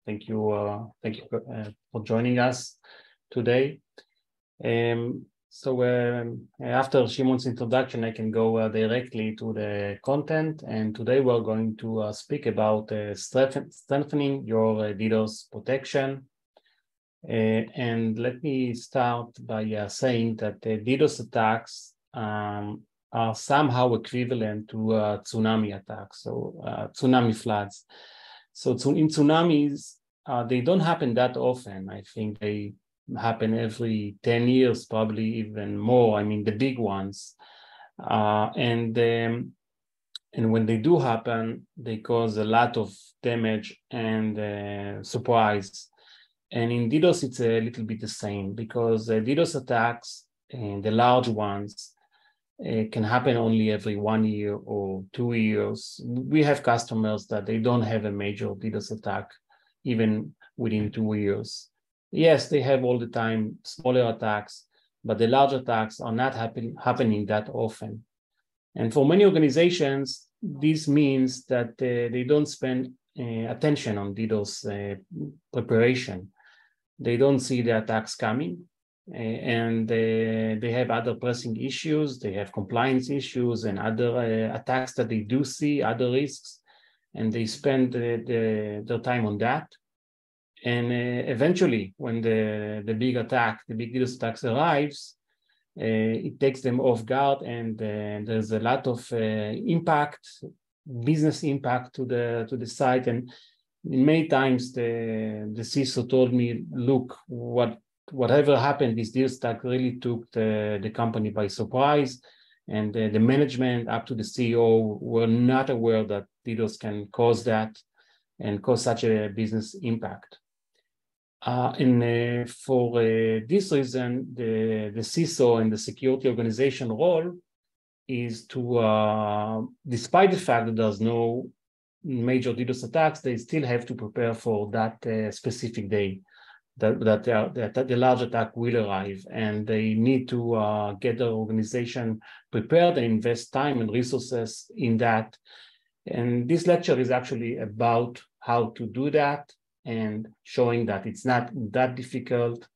Thank you for joining us today. After Shimon's introduction, I can go directly to the content. And today we're going to speak about strengthening your DDoS protection. And let me start by saying that DDoS attacks are somehow equivalent to tsunami attacks, so tsunami floods. So in tsunamis, they don't happen that often. I think they happen every 10 years, probably even more. I mean, the big ones. And when they do happen, they cause a lot of damage and surprise. And in DDoS, it's a little bit the same, because DDoS attacks, the large ones, can happen only every 1 year or 2 years. We have customers that they don't have a major DDoS attack even within 2 years. Yes, they have all the time smaller attacks, but the large attacks are not happening that often. And for many organizations, this means that they don't spend attention on DDoS preparation. They don't see the attacks coming, and they have other pressing issues. They have compliance issues and other attacks that they do see, other risks, and they spend their time on that. And eventually, when the big DDoS attacks arrives, it takes them off guard, and there's a lot of impact, business impact to the site. And many times the CISO told me, look, whatever happened, this DDoS attack really took the company by surprise, and the management up to the CEO were not aware that DDoS can cause that and cause such a business impact. For this reason, the CISO and the security organization role is to, despite the fact that there's no major DDoS attacks, they still have to prepare for that specific day that the large attack will arrive, and they need to get their organization prepared and invest time and resources in that. And this lecture is actually about how to do that and showing that it's not that difficult,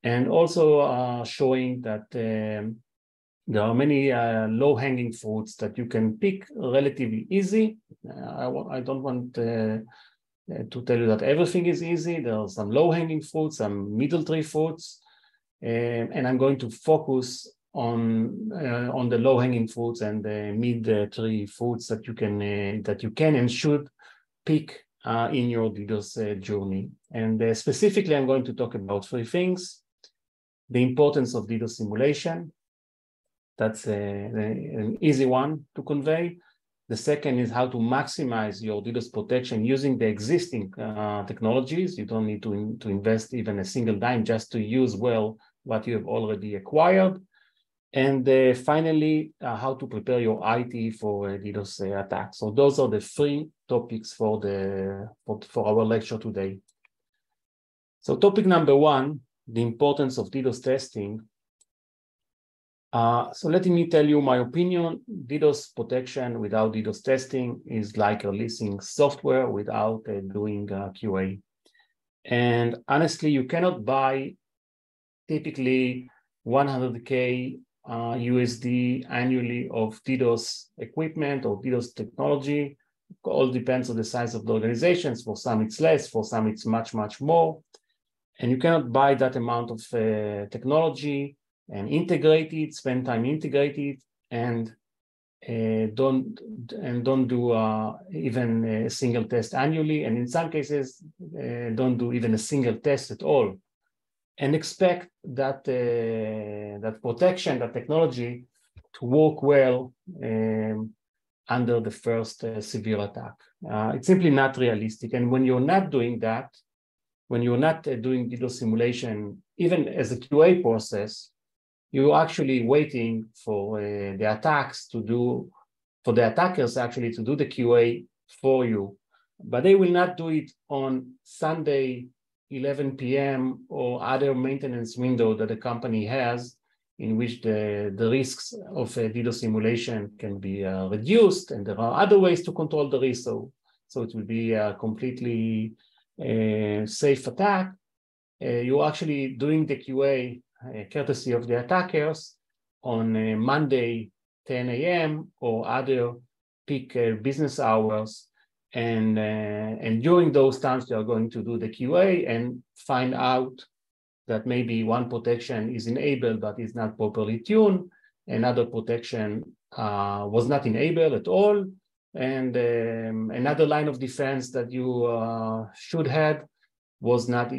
and also showing that there are many low-hanging fruits that you can pick relatively easy. I don't want to tell you that everything is easy. There are some low-hanging fruits, some middle tree fruits, and I'm going to focus on the low-hanging fruits and the mid-tree fruits that you can and should pick in your DDoS journey. And specifically, I'm going to talk about 3 things: the importance of DDoS simulation. That's an easy one to convey. The second is how to maximize your DDoS protection using the existing technologies. You don't need to invest even a single dime just to use well what you have already acquired. And finally, how to prepare your IT for DDoS attacks. So those are the 3 topics for our lecture today. So topic number 1, the importance of DDoS testing. So let me tell you my opinion. DDoS protection without DDoS testing is like releasing software without doing QA. And honestly, you cannot buy typically 100K USD annually of DDoS equipment or DDoS technology. It all depends on the size of the organizations. For some, it's less. For some, it's much, much more. And you cannot buy that amount of technology and integrate it, spend time integrate it, and don't do even a single test annually, and in some cases don't do even a single test at all, and expect that that protection, that technology, to work well under the first severe attack. It's simply not realistic. And when you're not doing that, when you're not doing DDoS simulation, even as a QA process, you're actually waiting for the attackers actually to do the QA for you. But they will not do it on Sunday, 11 p.m. or other maintenance window that the company has, in which the risks of DDoS simulation can be reduced, and there are other ways to control the risk. So it will be completely safe attack, you're actually doing the QA courtesy of the attackers on Monday 10 a.m. or other peak business hours. And during those times, they are going to do the QA and find out that maybe one protection is enabled but is not properly tuned, another protection was not enabled at all, and another line of defense that you should have was not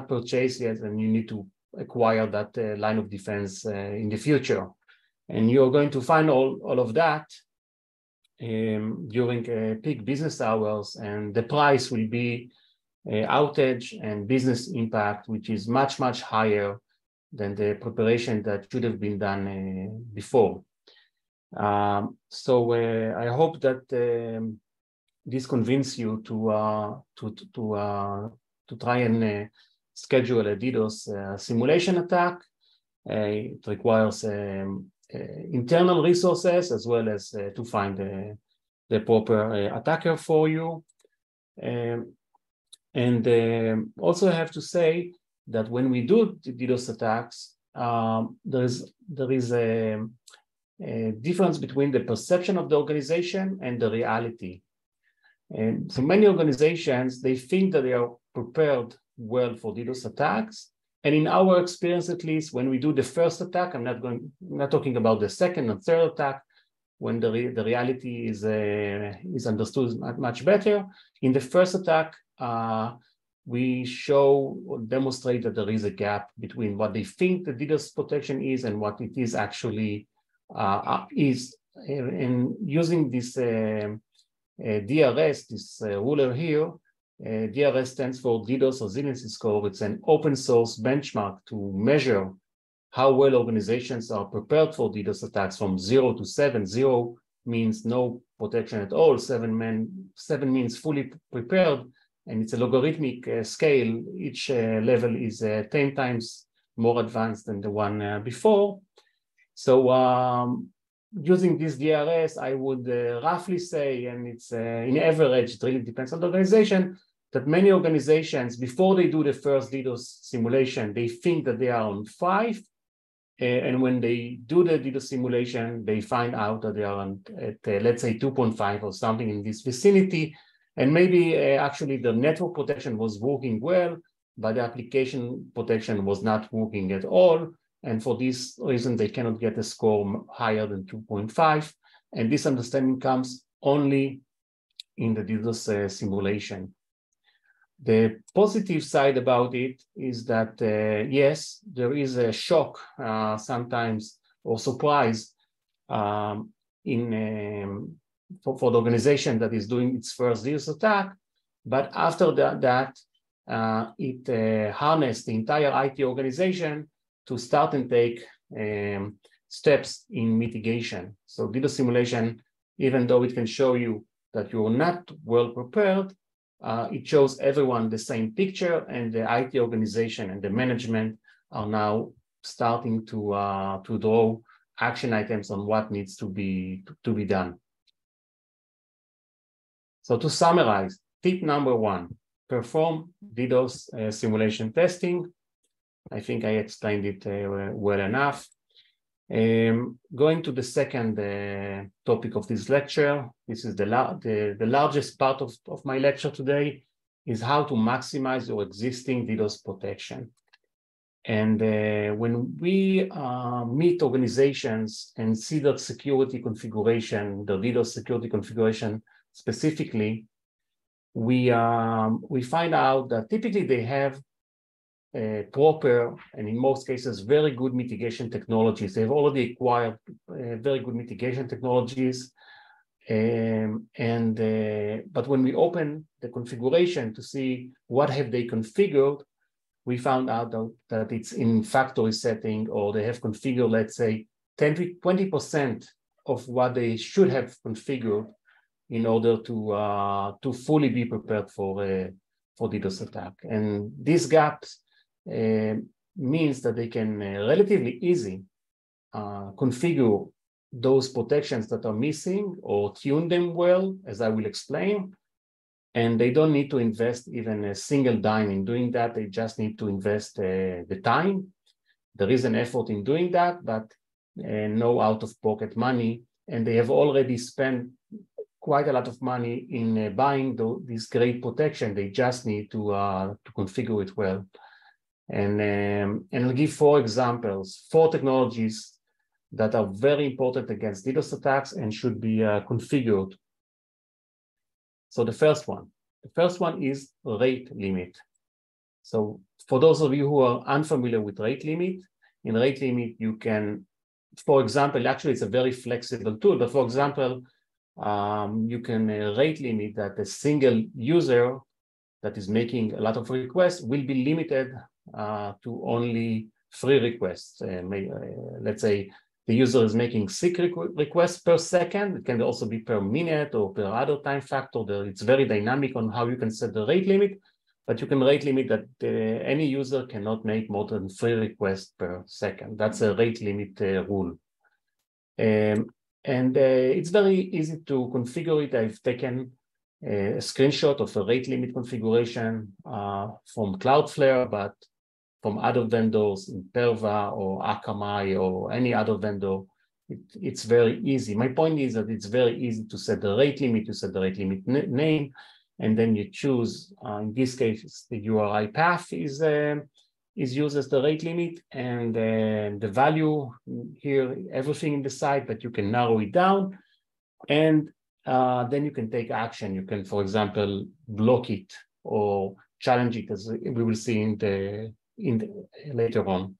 purchased yet, and you need to acquire that line of defense in the future. And you're going to find all of that during peak business hours, and the price will be outage and business impact, which is much, much higher than the preparation that should have been done before. So I hope that this convinces you to try and schedule a DDoS simulation attack. It requires internal resources as well as to find the proper attacker for you. And also I have to say that when we do DDoS attacks, there is a difference between the perception of the organization and the reality. And so many organizations, they think that they are prepared well for DDoS attacks. And in our experience, at least, when we do the first attack, I'm not talking about the second and third attack, when the reality is understood much better. In the first attack, we show or demonstrate that there is a gap between what they think the DDoS protection is and what it is actually is. And using this DRS, this ruler here, DRS stands for DDoS Resiliency Score. It's an open source benchmark to measure how well organizations are prepared for DDoS attacks from 0 to 7. 0 means no protection at all. 7 means fully prepared, and it's a logarithmic scale. Each level is 10 times more advanced than the one before. So using this DRS, I would roughly say, and it's in average, it really depends on the organization, that many organizations, before they do the first DDoS simulation, they think that they are on 5. And when they do the DDoS simulation, they find out that they are at let's say 2.5 or something in this vicinity. And maybe actually the network protection was working well, but the application protection was not working at all. And for this reason, they cannot get a score higher than 2.5. And this understanding comes only in the DDoS simulation. The positive side about it is that, yes, there is a shock sometimes or surprise for the organization that is doing its first DDoS attack. But after that it harnessed the entire IT organization to start and take steps in mitigation. So DDoS simulation, even though it can show you that you're not well prepared, it shows everyone the same picture, and the IT organization and the management are now starting to draw action items on what needs to be done. So to summarize, tip number 1, perform DDoS simulation testing. I think I explained it well enough. Going to the second topic of this lecture, this is the largest part of my lecture today, is how to maximize your existing DDoS protection. And when we meet organizations and see that security configuration, the DDoS security configuration specifically, we find out that typically they have proper, and in most cases, very good mitigation technologies. They've already acquired very good mitigation technologies. But when we open the configuration to see what have they configured, we found out that it's in factory setting, or they have configured, let's say, 10 to 20% of what they should have configured in order to fully be prepared for DDoS attack. And these gaps means that they can relatively easy configure those protections that are missing or tune them well, as I will explain. And they don't need to invest even a single dime in doing that. They just need to invest the time. There is an effort in doing that, but no out-of-pocket money. And they have already spent quite a lot of money in buying this great protection. They just need to configure it well. And I'll give 4 examples, 4 technologies that are very important against DDoS attacks and should be configured. So the first one is rate limit. So for those of you who are unfamiliar with rate limit, in rate limit you can, for example, actually it's a very flexible tool, but for example, you can rate limit that a single user that is making a lot of requests will be limited to only 3 requests. Let's say the user is making 6 requests per second. It can also be per minute or per other time factor. It's very dynamic on how you can set the rate limit, but you can rate limit that any user cannot make more than 3 requests per second. That's a rate limit rule. It's very easy to configure it. I've taken a screenshot of a rate limit configuration from Cloudflare, but from other vendors, Imperva or Akamai or any other vendor, it's very easy. My point is that it's very easy to set the rate limit. You set the rate limit name, and then you choose, in this case, the URI path is used as the rate limit, and the value here, everything in the site, but you can narrow it down, and then you can take action. You can, for example, block it or challenge it, as we will see later on.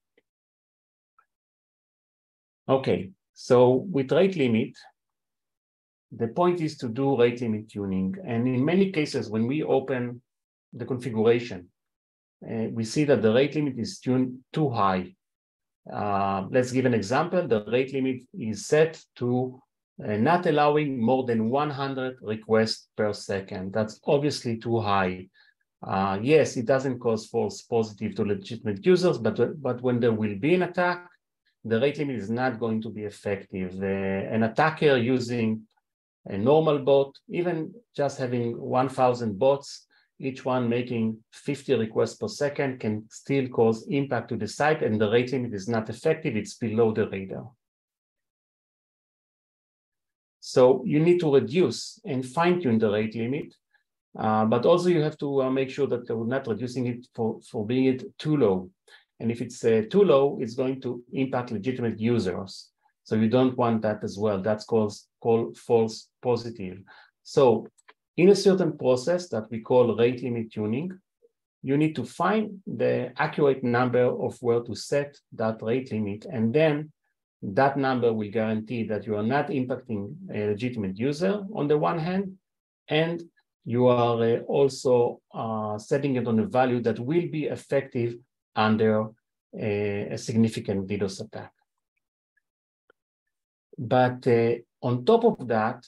Okay, so with rate limit, the point is to do rate limit tuning. And in many cases, when we open the configuration, we see that the rate limit is tuned too high. Let's give an example. The rate limit is set to not allowing more than 100 requests per second. That's obviously too high. Yes, it doesn't cause false positive to legitimate users, but when there will be an attack, the rate limit is not going to be effective. An attacker using a normal bot, even just having 1,000 bots, each one making 50 requests per second, can still cause impact to the site, and the rate limit is not effective. It's below the radar. So you need to reduce and fine-tune the rate limit. But also you have to make sure that you're not reducing it for being it too low. And if it's too low, it's going to impact legitimate users. So you don't want that as well. That's called false positive. So in a certain process that we call rate limit tuning, you need to find the accurate number of where to set that rate limit. And then that number will guarantee that you are not impacting a legitimate user on the one hand, and you are also setting it on a value that will be effective under a significant DDoS attack. But on top of that,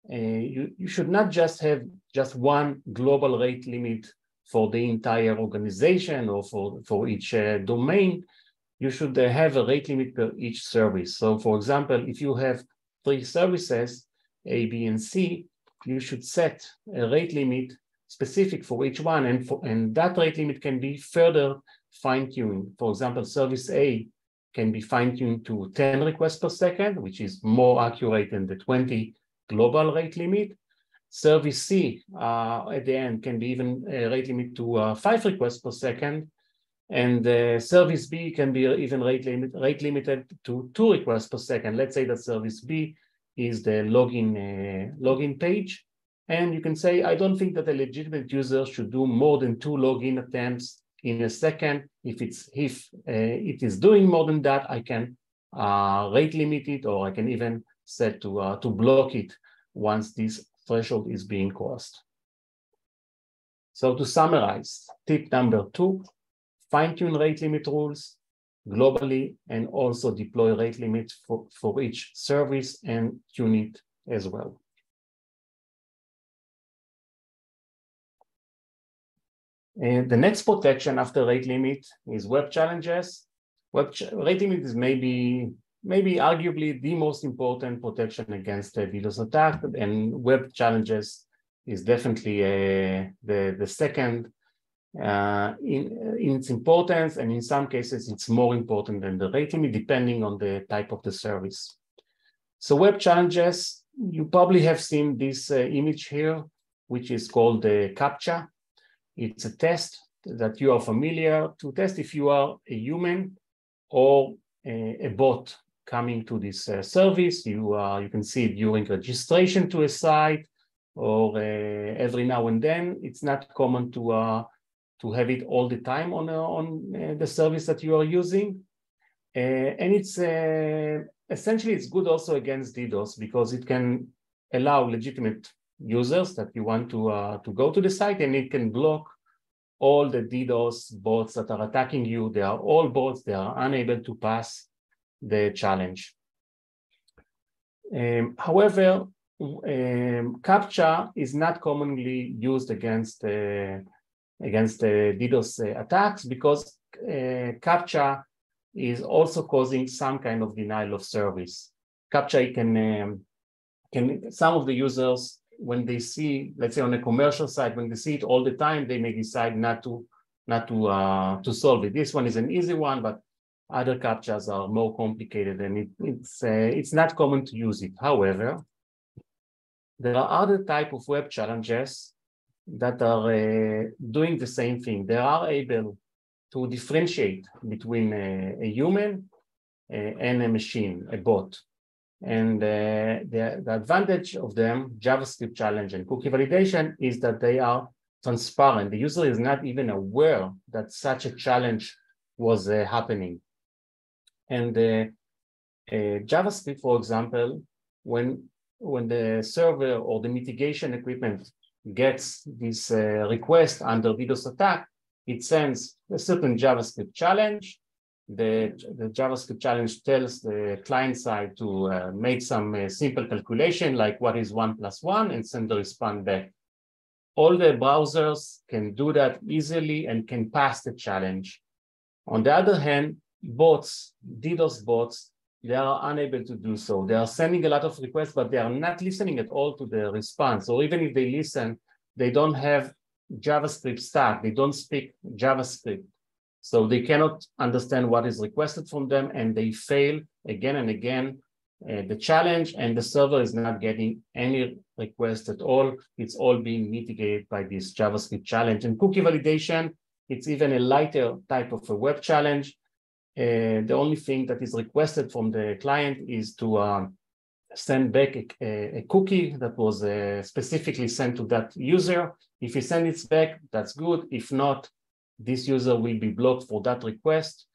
you should not just have just one global rate limit for the entire organization or for each domain. You should have a rate limit per each service. So for example, if you have 3 services, A, B, and C, you should set a rate limit specific for each one, and that rate limit can be further fine-tuned. For example, service A can be fine-tuned to 10 requests per second, which is more accurate than the 20 global rate limit. Service C at the end can be even a rate limit to 5 requests per second, and service B can be even rate limited to 2 requests per second. Let's say that service B is the login page. And you can say, I don't think that a legitimate user should do more than 2 login attempts in a second. If it is doing more than that, I can rate limit it, or I can even set to block it once this threshold is being crossed. So to summarize, tip number 2, fine-tune rate limit rules globally, and also deploy rate limits for each service and tune it as well. And the next protection after rate limit is web challenges. Rate limit is maybe arguably the most important protection against a DDoS attack, and web challenges is definitely the second in its importance, and in some cases it's more important than the rating, depending on the type of the service. So web challenges, you probably have seen this image here, which is called the CAPTCHA. It's a test that you are familiar to test if you are a human or a bot coming to this service. You can see it during registration to a site, or every now and then. It's not common to have it all the time on the service that you are using. And it's essentially, it's good also against DDoS, because it can allow legitimate users that you want to go to the site, and it can block all the DDoS bots that are attacking you. They are all bots. They are unable to pass the challenge. However, CAPTCHA is not commonly used against DDoS attacks, because CAPTCHA is also causing some kind of denial of service. CAPTCHA can some of the users, when they see, let's say on a commercial site, when they see it all the time, they may decide not to solve it. This one is an easy one, but other CAPTCHAs are more complicated, and it's not common to use it. However, there are other type of web challenges that are doing the same thing. They are able to differentiate between a human and a machine, a bot. And the advantage of them, JavaScript challenge and cookie validation, is that they are transparent. The user is not even aware that such a challenge was happening. And JavaScript, for example, when the server or the mitigation equipment gets this request under DDoS attack, it sends a certain JavaScript challenge. The JavaScript challenge tells the client side to make some simple calculation, like what is 1 + 1, and send the response back. All the browsers can do that easily and can pass the challenge. On the other hand, bots, DDoS bots, they are unable to do so. They are sending a lot of requests, but they are not listening at all to the response. Or even if they listen, they don't have JavaScript stack. They don't speak JavaScript. So they cannot understand what is requested from them, and they fail again and again the challenge, and the server is not getting any request at all. It's all being mitigated by this JavaScript challenge. And cookie validation, it's even a lighter type of a web challenge. The only thing that is requested from the client is to send back a cookie that was specifically sent to that user. If he sends it back, that's good. If not, this user will be blocked for that request.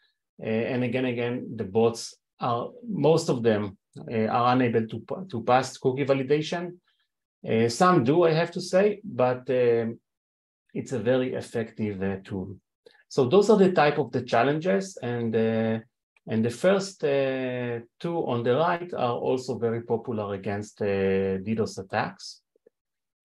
And again, the bots are, most of them are unable to pass cookie validation. Some do, I have to say, but it's a very effective tool. So those are the type of the challenges, and the first two on the right are also very popular against DDoS attacks.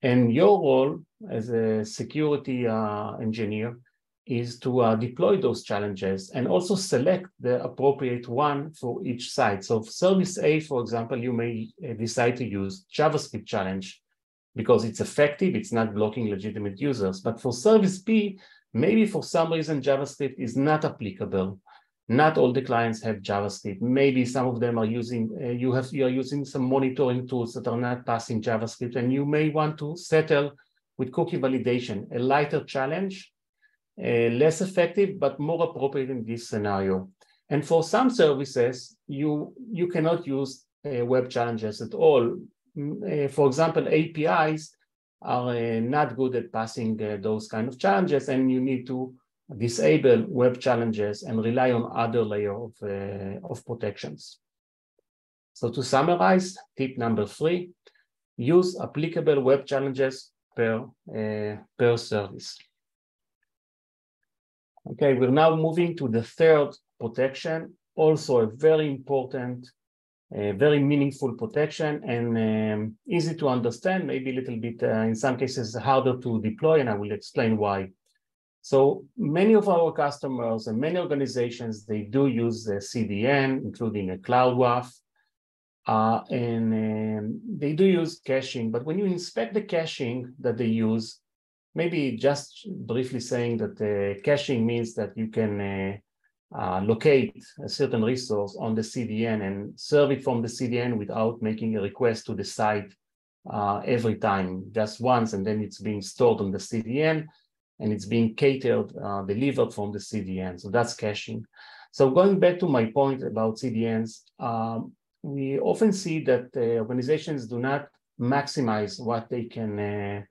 And your role as a security engineer is to deploy those challenges and also select the appropriate one for each site. So for service A, for example, you may decide to use JavaScript challenge because it's effective, it's not blocking legitimate users. But for service B, maybe for some reason JavaScript is not applicable. Not all the clients have JavaScript. Maybe some of them are using, you are using some monitoring tools that are not passing JavaScript, and you may want to settle with cookie validation, a lighter challenge, less effective, but more appropriate in this scenario. And for some services, you cannot use web challenges at all. For example, APIs are not good at passing those kind of challenges, and you need to disable web challenges and rely on other layer of protections. So to summarize, tip number 3, use applicable web challenges per service. Okay, we're now moving to the third protection, also a very important, very meaningful protection, and easy to understand, maybe a little bit, in some cases, harder to deploy, and I will explain why. So many of our customers and many organizations, they do use the CDN, including a Cloud WAF. They do use caching, but when you inspect the caching that they use, maybe just briefly saying that caching means that you can locate a certain resource on the CDN and serve it from the CDN without making a request to the site every time, just once, and then it's being stored on the CDN and it's being catered, delivered from the CDN. So that's caching. So going back to my point about CDNs, we often see that organizations do not maximize what they can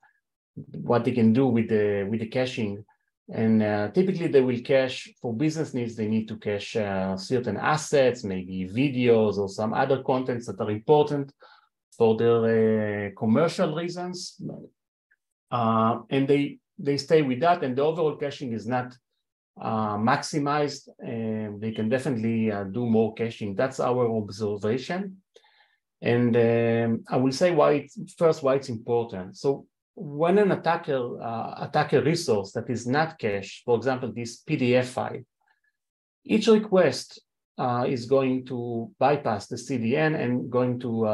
do with the caching. And typically they will cache for business needs. They need to cache certain assets, maybe videos or some other contents that are important for their commercial reasons. And they stay with that, and the overall caching is not maximized. They can definitely do more caching. That's our observation. And I will say why it's important. So when an attacker attack a resource that is not cached, for example, this PDF file, each request is going to bypass the CDN and going to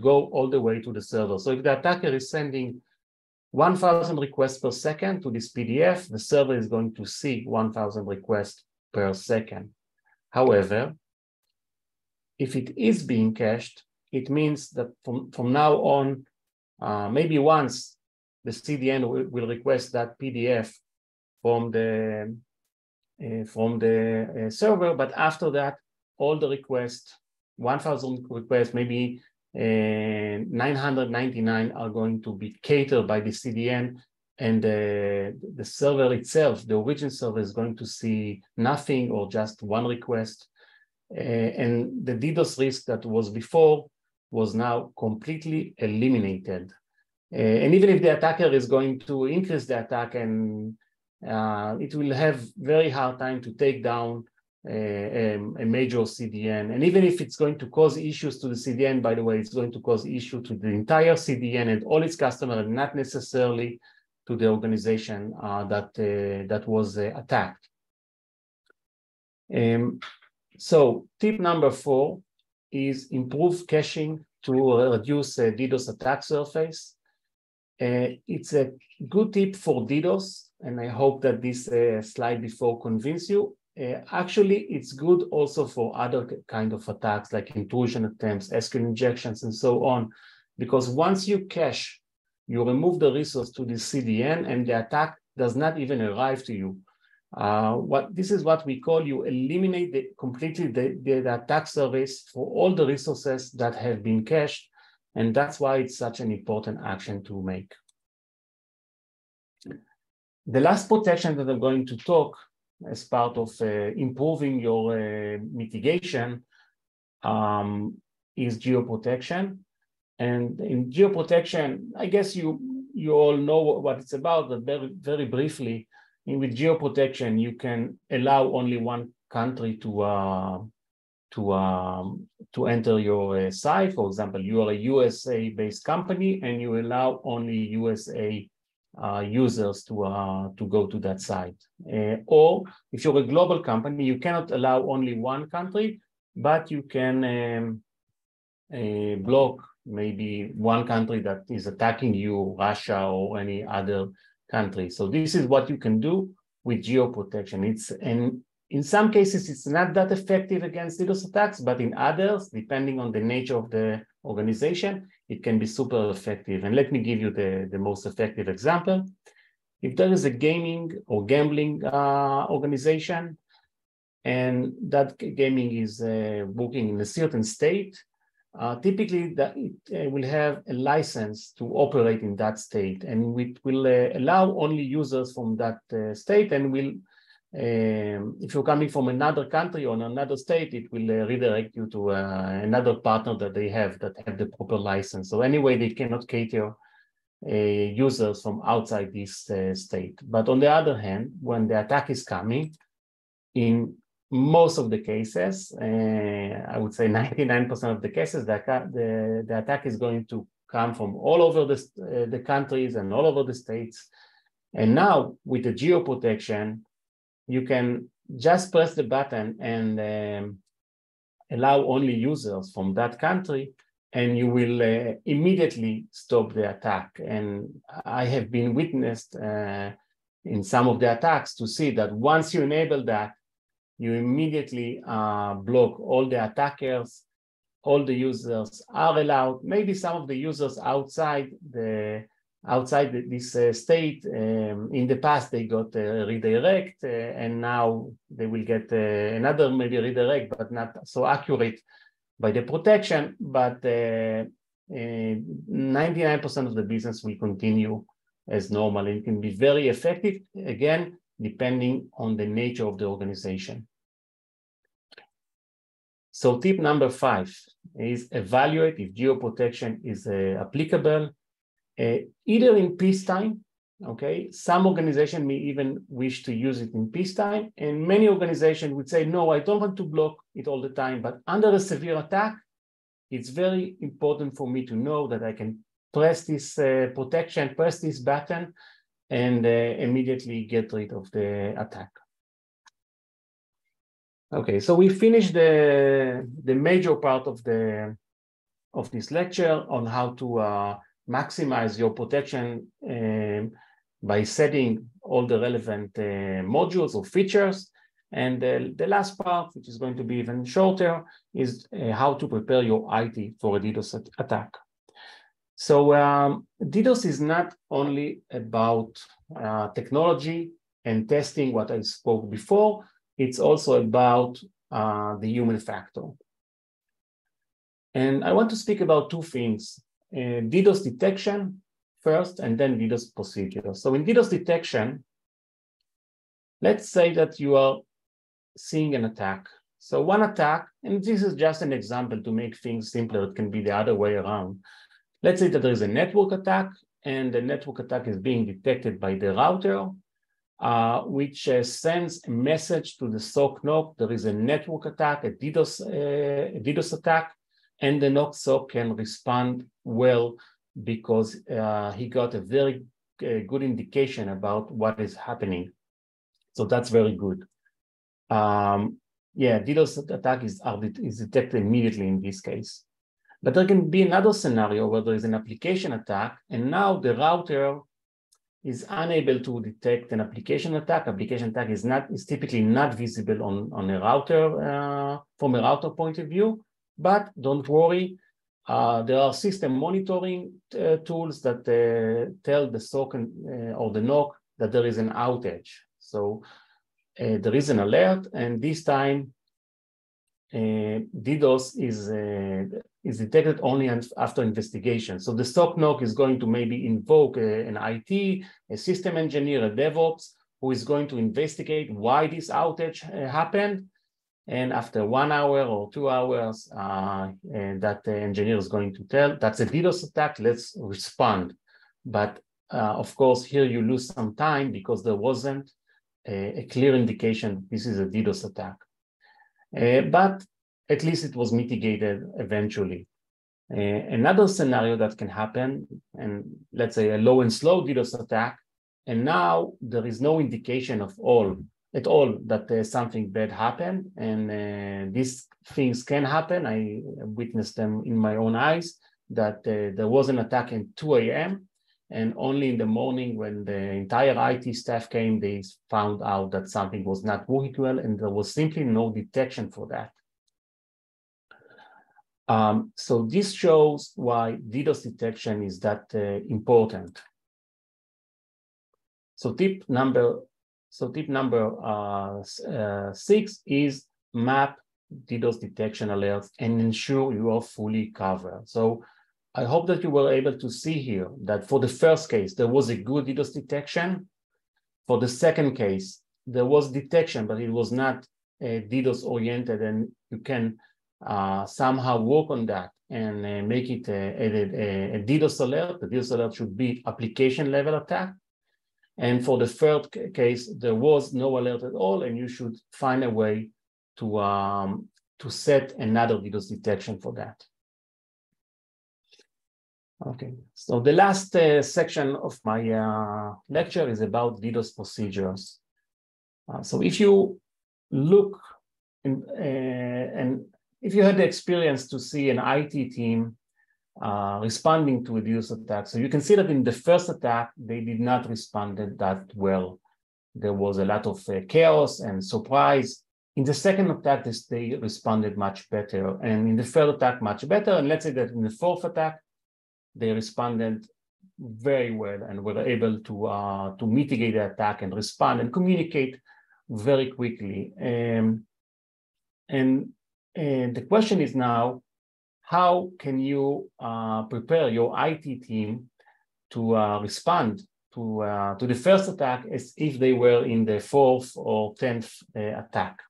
go all the way to the server. So if the attacker is sending 1,000 requests per second to this PDF, the server is going to see 1,000 requests per second. However, if it is being cached, it means that from now on, maybe once the CDN will request that PDF from the server, but after that, all the requests, 1,000 requests, maybe 999 are going to be catered by the CDN, and the server itself, the origin server, is going to see nothing or just one request. And the DDoS risk that was before was now completely eliminated. And even if the attacker is going to increase the attack, and it will have very hard time to take down a major CDN. And even if it's going to cause issues to the CDN, by the way, it's going to cause issue to the entire CDN and all its customers, not necessarily to the organization that was attacked. So tip number 4 is improve caching to reduce DDoS attack surface. It's a good tip for DDoS, and I hope that this slide before convince you. Actually, it's good also for other kind of attacks like intrusion attempts, SQL injections, and so on, because once you cache, you remove the resource to the CDN and the attack does not even arrive to you. This is what we call, you eliminate completely the attack surface for all the resources that have been cached, and that's why it's such an important action to make. The last protection that I'm going to talk as part of improving your mitigation is geoprotection. And in geoprotection, I guess you all know what it's about, but very briefly, with geoprotection, you can allow only one country to enter your site. For example, you are a USA-based company, and you allow only USA users to go to that site. Or if you're a global company, you cannot allow only one country, but you can block maybe one country that is attacking you, Russia or any other country. So this is what you can do with geoprotection. And in some cases, it's not that effective against DDoS attacks, but in others, depending on the nature of the organization, it can be super effective. And let me give you the most effective example. If there is a gaming or gambling organization, and that gaming is working in a certain state, typically that it will have a license to operate in that state, and it will allow only users from that state, and will if you're coming from another country or another state, it will redirect you to another partner that they have the proper license. So anyway, they cannot cater users from outside this state. But on the other hand, when the attack is coming, in most of the cases, I would say 99% of the cases, the attack is going to come from all over the countries and all over the states. And now with the geoprotection, you can just press the button and allow only users from that country, and you will immediately stop the attack. And I have been witnessed in some of the attacks to see that once you enable that, you immediately block all the attackers, all the users are allowed. Maybe some of the users outside this state, in the past they got a redirect, and now they will get another maybe redirect, but not so accurate by the protection, but 99% of the business will continue as normal. It can be very effective, again, depending on the nature of the organization. So tip number 5 is evaluate if geoprotection is applicable, either in peacetime. Okay, some organizations may even wish to use it in peacetime, and many organizations would say, no, I don't want to block it all the time, but under a severe attack, it's very important for me to know that I can press this protection, press this button, and immediately get rid of the attack. Okay, so we finished the major part of this lecture on how to maximize your protection by setting all the relevant modules or features. And the last part, which is going to be even shorter, is how to prepare your IT for a DDoS attack. So DDoS is not only about technology and testing what I spoke before, it's also about the human factor. And I want to speak about two things, DDoS detection first, and then DDoS procedure. So in DDoS detection, let's say that you are seeing an attack. So one attack, and this is just an example to make things simpler, it can be the other way around. Let's say that there is a network attack, and the network attack is being detected by the router, which sends a message to the SOC NOC. There is a network attack, a DDoS attack, and the NOC SOC can respond well because he got a very good indication about what is happening. So that's very good. Yeah, DDoS attack is detected immediately in this case. But there can be another scenario where there is an application attack, and now the router is unable to detect an application attack. Application attack is typically not visible on a router from a router point of view. But don't worry, there are system monitoring tools that tell the SOC or the NOC that there is an outage. So there is an alert, and this time DDoS is detected only after investigation. So the SOC NOC is going to maybe invoke an IT, a system engineer, a DevOps, who is going to investigate why this outage happened. And after 1 hour or 2 hours, that engineer is going to tell, that's a DDoS attack, let's respond. But of course, here you lose some time because there wasn't a clear indication this is a DDoS attack. But at least it was mitigated eventually. Another scenario that can happen, and let's say a low and slow DDoS attack, and now there is no indication at all that something bad happened, and these things can happen. I witnessed them in my own eyes, that there was an attack at 2 a.m. and only in the morning when the entire IT staff came, they found out that something was not working well, and there was simply no detection for that. So this shows why DDoS detection is that important. So tip number 6 is map DDoS detection alerts and ensure you are fully covered. So I hope that you were able to see here that for the first case, there was a good DDoS detection. For the second case, there was detection, but it was not DDoS oriented, and you can somehow work on that and make it a DDoS alert. The DDoS alert should be application level attack. And for the third case, there was no alert at all, and you should find a way to set another DDoS detection for that. Okay, so the last section of my lecture is about DDoS procedures. So if you look and if you had the experience to see an IT team responding to a DDoS attack. So you can see that in the first attack, they did not respond that well. There was a lot of chaos and surprise. In the second attack, they responded much better. And in the third attack, much better. And let's say that in the fourth attack, they responded very well and were able to mitigate the attack and respond and communicate very quickly. And the question is now, how can you prepare your IT team to respond to the first attack as if they were in the fourth or 10th attack?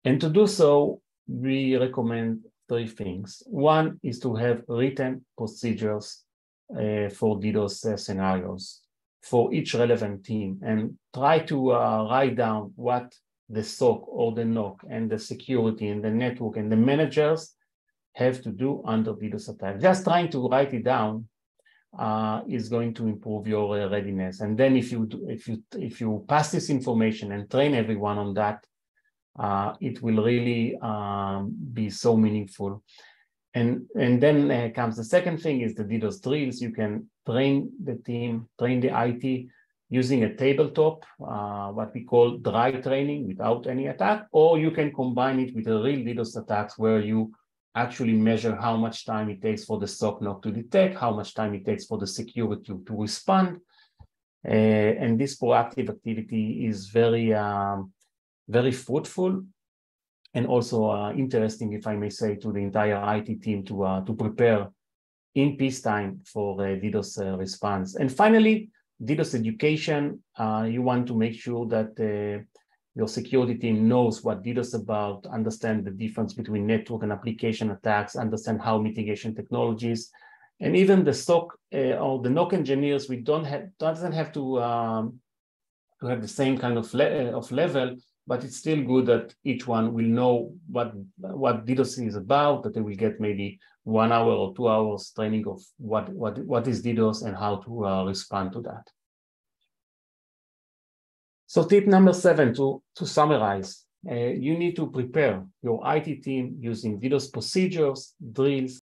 And to do so, we recommend 3 things. One is to have written procedures for DDoS scenarios for each relevant team, and try to write down what the SOC or the NOC and the security and the network and the managers have to do under DDoS attack. Just trying to write it down is going to improve your readiness. And then if you pass this information and train everyone on that, it will really be so meaningful. And then comes the second thing is the DDoS drills. You can train the team, train the IT using a tabletop, what we call dry training without any attack, or you can combine it with a real DDoS attacks where you actually measure how much time it takes for the SOC NOC to detect, how much time it takes for the security to respond. And this proactive activity is very, very fruitful and also interesting, if I may say, to the entire IT team to prepare in peacetime for DDoS response. And finally, DDoS education. You want to make sure that your security team knows what DDoS is about, understand the difference between network and application attacks, understand how mitigation technologies, and even the SOC or the NOC engineers, doesn't have to have the same kind of level, but it's still good that each one will know what DDoS is about, that they will get maybe 1 hour or 2 hours training of what is DDoS and how to respond to that. So tip number 7, to summarize, you need to prepare your IT team using DDoS procedures, drills,